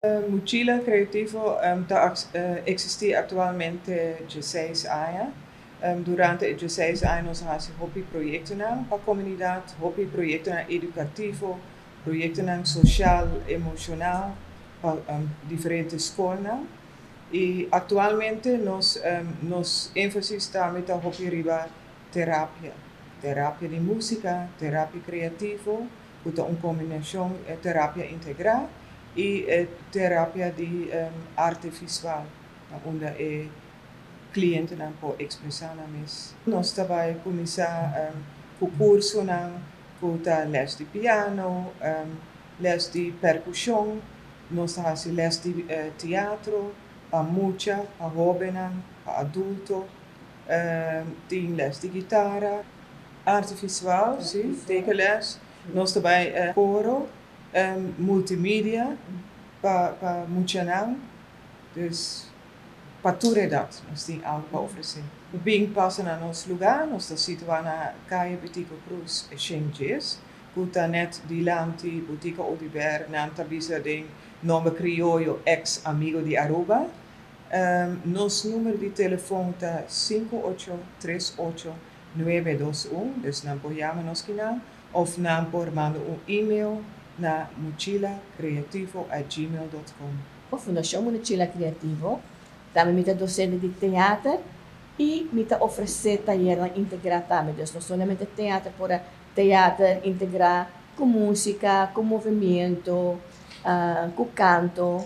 Mochila Creativo existe actualmente 16 anos. Durante 16 anos há-se hobby-projetos para a comunidade, hobby-projetos educativo, projetos social, emocional, para diferentes escolas. E atualmente nos ênfases está met a hobby riba terapia. Terapia de música, terapia creativo, com uma combinação terapia integral e terapia de arte visual, onde cliënten não podem expressar mesmo. Nós também começamos com curso com les de piano, les de percussão, nós temos les de teatro, para mucha, para jovens, para adultos, tem les de guitarra, arte visual, sim, tekenles. Nós também coro, multimedia, para mucha não. Dus para toda idade, nós temos algo para oferecer. Bem passa no nosso lugar, nós estamos na Calle Boutique Cruz, Xinjies. Kuta net Dilanti, Boutique Oliver, Nanta Bisa de nome criollo ex-amigo de Aruba. Nosso número de telefone está 5838-921, dus não pode chamar nos kina, of não pode mandar e-mail na mochilacreativo@gmail.com. A Fundação Mochila Creativo também me docente de teatro e me oferecer taller integrar também. Então, não somente teatro, por teatro integrar com música, com movimento, com canto.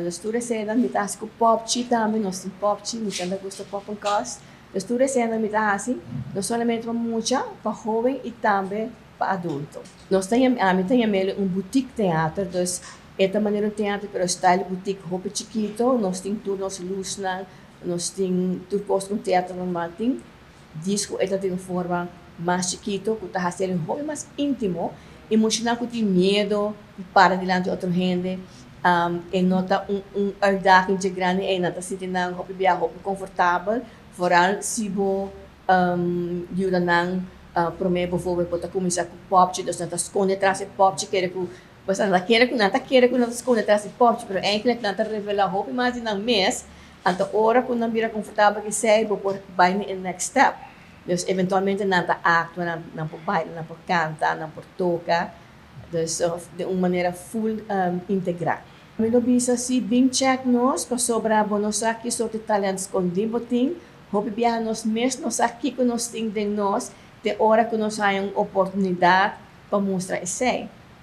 Estou recebendo me tá com pop também, nós temos pop, me chama gosto pop and cast. Estou recebendo me tá assim, não somente para música, para jovem e também para adulto. Nós temos boutique teatro, então esta maneira de teatro, pero style boutique roupa chiquito, nós temos tudo, nós luz nós temos tudo posto com teatro normal, tem disco, esta tem forma mais chiquito, que está sendo um hobby mais íntimo, emocional que tem medo, para diante de outra gente, e nota ardagem grande, e nota se tem um hobby bem confortável, vooral se bo ajuda nang para mim, bijvoorbeeld, para começar com pop, dus nata esconde atrás de pop, quer que basta nata quer que nata esconde atrás de pop, pero eigenlijk nata revela hobby mais nang mês, anta hora que não vira confortável que sei, por vai no next step. Dus eventualmente nata actua, não por baile, não por cantar, não por tocar, dus de uma maneira full integral. Milo bisa si bing check nos para sobra bonos aqui so te talent escondido boting, hobby biya nos mes nos aqui que nos ting de nós, de hora que nos hay uma oportunidade para mostrar esse.